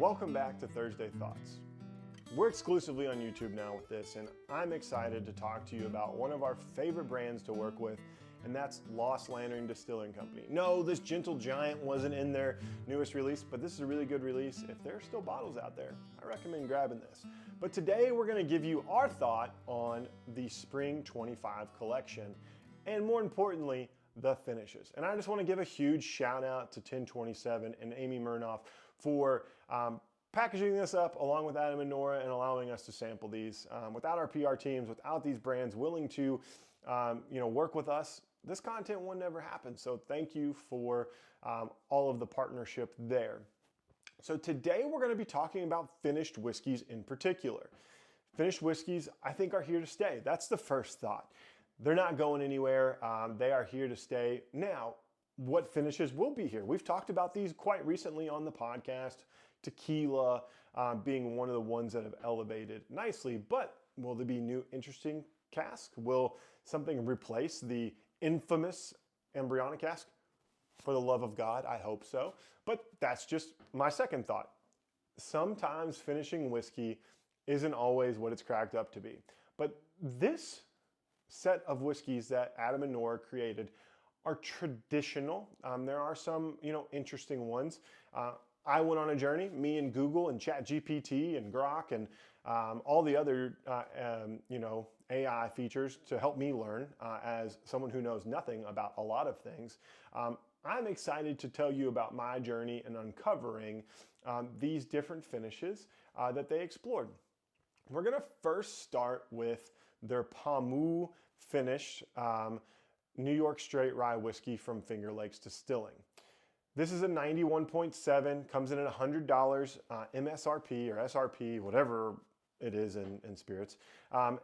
Welcome back to Thursday Thoughts. We're exclusively on YouTube now with this, and I'm excited to talk to you about one of our favorite brands to work with, and that's Lost Lantern Distilling Company. No, this Gentle Giant wasn't in their newest release, but this is a really good release. If there are still bottles out there, I recommend grabbing this. But today we're gonna give you our thought on the Spring 25 collection, and more importantly, the finishes. And I just wanna give a huge shout out to 1027 and Amy Murnoff for packaging this up along with Adam and Nora and allowing us to sample these. Without our PR teams, without these brands willing to work with us, this content would never happen. So thank you for all of the partnership there. So today we're going to be talking about finished whiskeys in particular. Finished whiskeys, I think, are here to stay. That's the first thought. They're not going anywhere. They are here to stay. Now, what finishes will be here? We've talked about these quite recently on the podcast. Tequila being one of the ones that have elevated nicely, but will there be new interesting cask? Will something replace the infamous embryonic cask? For the love of God, I hope so. But that's just my second thought. Sometimes finishing whiskey isn't always what it's cracked up to be. But this set of whiskeys that Adam and Nora created are traditional. There are some, interesting ones. I went on a journey, me and Google and ChatGPT and Grok and all the other, AI features to help me learn as someone who knows nothing about a lot of things. I'm excited to tell you about my journey in uncovering these different finishes that they explored. We're gonna first start with their Pamu finish, New York Straight Rye Whiskey from Finger Lakes Distilling. This is a 91.7, comes in at $100 MSRP or SRP, whatever it is in spirits.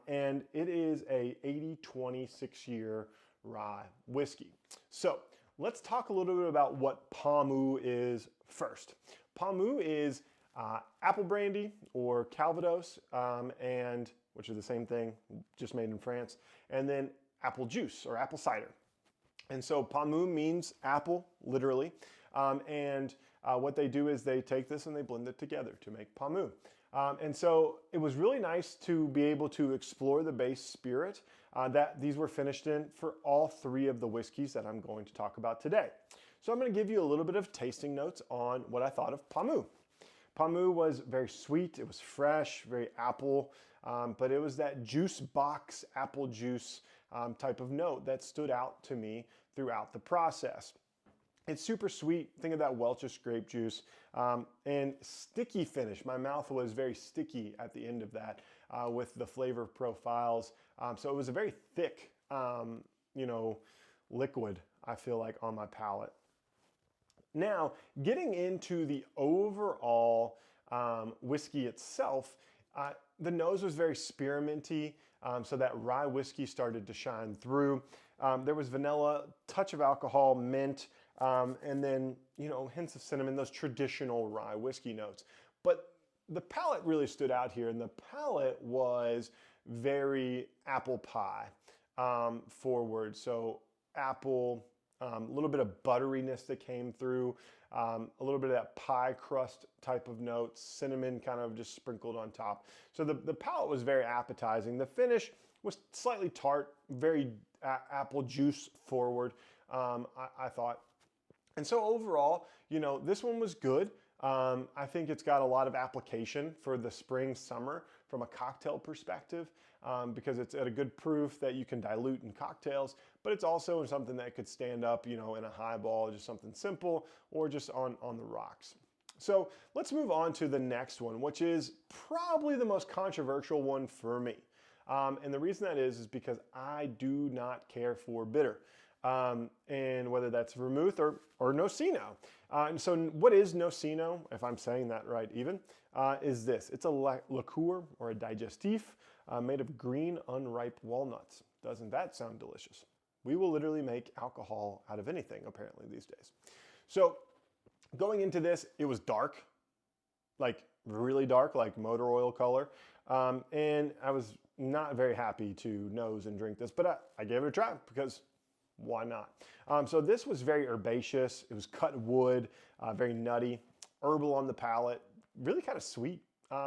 And it is a 80-20 year rye whiskey. So let's talk a little bit about what Pamu is first. Pamu is apple brandy or Calvados, and which are the same thing, just made in France, and then apple juice or apple cider. And so Pamu means apple, literally. What they do is they take this and they blend it together to make Pamu. And so it was really nice to be able to explore the base spirit that these were finished in for all three of the whiskeys that I'm going to talk about today. So I'm going to give you a little bit of tasting notes on what I thought of Pamu. Pamu was very sweet, it was fresh, very apple, but it was that juice box apple juice type of note that stood out to me throughout the process. It's super sweet. Think of that Welch's grape juice and sticky finish. My mouth was very sticky at the end of that with the flavor profiles. So it was a very thick, liquid, I feel like, on my palate. Now, getting into the overall whiskey itself, the nose was very spearminty, so that rye whiskey started to shine through. There was vanilla, touch of alcohol, mint, and then, hints of cinnamon, those traditional rye whiskey notes. But the palate really stood out here, and the palate was very apple pie forward. So apple, a little bit of butteriness that came through, a little bit of that pie crust type of notes, cinnamon kind of just sprinkled on top. So the palate was very appetizing. The finish was slightly tart, very apple juice forward, I thought. And so overall, this one was good. I think it's got a lot of application for the spring, summer from a cocktail perspective because it's at a good proof that you can dilute in cocktails, but it's also something that could stand up, in a highball, just something simple, or just on the rocks. So let's move on to the next one, which is probably the most controversial one for me. And the reason that is because I do not care for bitter. And whether that's vermouth or Nocino. And so what is Nocino, if I'm saying that right even, is this. It's a liqueur or a digestif made of green unripe walnuts. Doesn't that sound delicious? We will literally make alcohol out of anything apparently these days. So going into this, it was dark, like really dark, like motor oil color. And I was not very happy to nose and drink this, but I gave it a try because why not? So this was very herbaceous. It was cut wood, very nutty, herbal on the palate, really kind of sweet,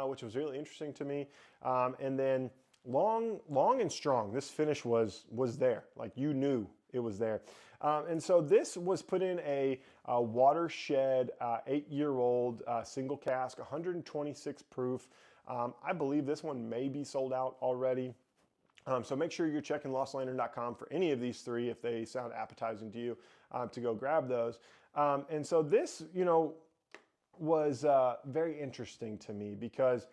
which was really interesting to me. And then long and strong. This finish was there, like you knew it was there. And so this was put in a Watershed 8-year-old single cask, 126 proof. I believe this one may be sold out already. So make sure you're checking LostLantern.com for any of these three if they sound appetizing to you, to go grab those. And so this, was very interesting to me because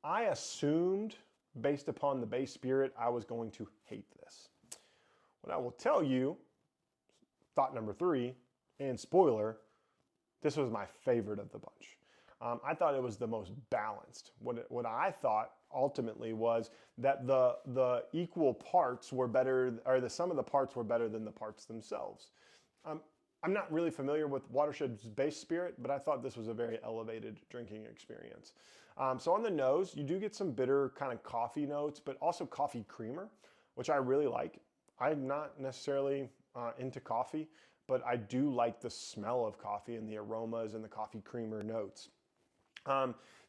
I assumed, based upon the base spirit, I was going to hate this. What I will tell you, thought number 3, and spoiler, this was my favorite of the bunch. I thought it was the most balanced. What I thought ultimately was that the equal parts were better, or the sum of the parts were better than the parts themselves. I'm not really familiar with Watershed's base spirit, but I thought this was a very elevated drinking experience. So on the nose, you do get some bitter kind of coffee notes, but also coffee creamer, which I really like. I'm not necessarily into coffee, but I do like the smell of coffee and the aromas and the coffee creamer notes.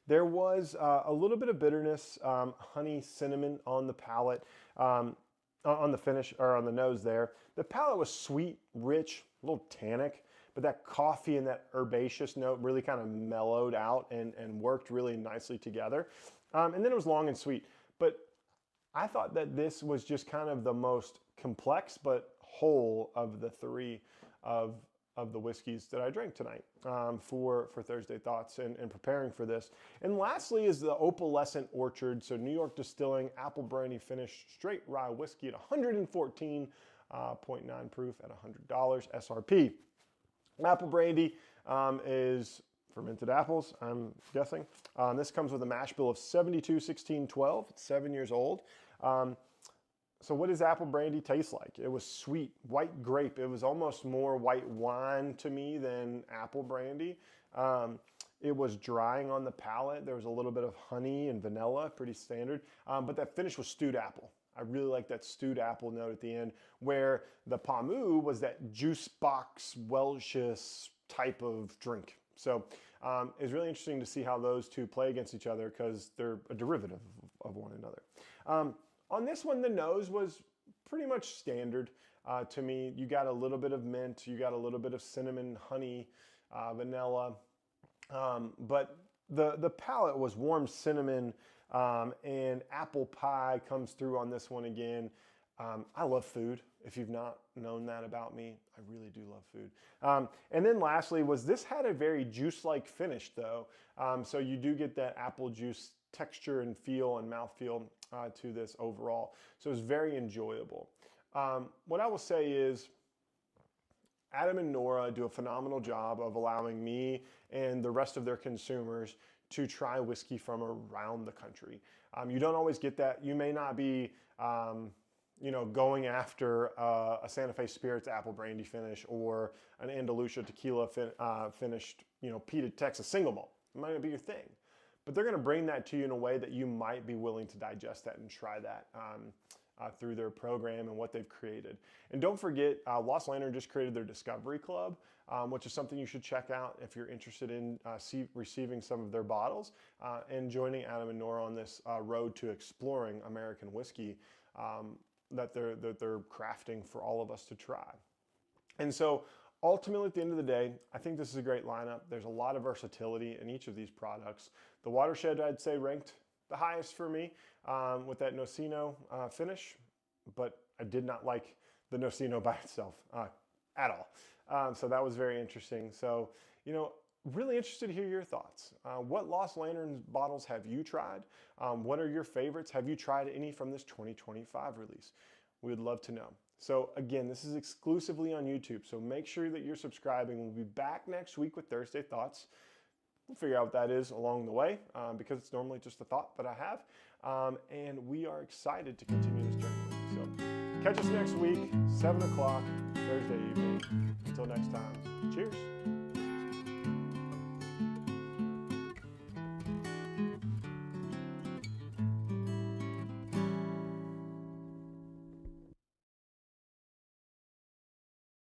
There was a little bit of bitterness, honey, cinnamon on the palate, on the finish, or on the nose there. The palate was sweet, rich, a little tannic, but that coffee and that herbaceous note really kind of mellowed out and worked really nicely together. And then it was long and sweet. But I thought that this was just kind of the most complex but whole of the three of the whiskeys that I drank tonight for Thursday Thoughts and preparing for this. And lastly is the Opalescent Orchard, so New York Distilling Apple Brandy Finished Straight Rye Whiskey at 114.9 proof at $100 SRP. Apple Brandy is fermented apples, I'm guessing. This comes with a mash bill of 72, 16, 12. It's 7 years old. So what does apple brandy taste like? It was sweet, white grape. It was almost more white wine to me than apple brandy. It was drying on the palate. There was a little bit of honey and vanilla, pretty standard. But that finish was stewed apple. I really like that stewed apple note at the end, where the Pamu was that juice box Welch's type of drink. So it's really interesting to see how those two play against each other because they're a derivative of one another. On this one, the nose was pretty much standard to me. You got a little bit of mint, you got a little bit of cinnamon, honey, vanilla, but the palate was warm cinnamon, and apple pie comes through on this one again. I love food. If you've not known that about me, I really do love food. And then lastly this had a very juice-like finish though. So you do get that apple juice texture and feel and mouthfeel to this overall. So it's very enjoyable. What I will say is Adam and Nora do a phenomenal job of allowing me and the rest of their consumers to try whiskey from around the country. You don't always get that. You may not be going after a Santa Fe Spirits apple brandy finish or an Andalusia tequila finished, peated Texas single malt. It might not be your thing. But they're going to bring that to you in a way that you might be willing to digest that and try that through their program and what they've created. And don't forget, Lost Lantern just created their Discovery Club, which is something you should check out if you're interested in receiving some of their bottles and joining Adam and Nora on this road to exploring American whiskey that they're crafting for all of us to try. And so ultimately, at the end of the day, I think this is a great lineup. There's a lot of versatility in each of these products. The Watershed, I'd say, ranked the highest for me with that Nocino finish, but I did not like the Nocino by itself at all. So that was very interesting. So, really interested to hear your thoughts. What Lost Lantern bottles have you tried? What are your favorites? Have you tried any from this 2025 release? We would love to know. So again, this is exclusively on YouTube, so make sure that you're subscribing. We'll be back next week with Thursday Thoughts. We'll figure out what that is along the way because it's normally just a thought that I have. And we are excited to continue this journey with you. So catch us next week, 7 o'clock, Thursday evening. Until next time, cheers.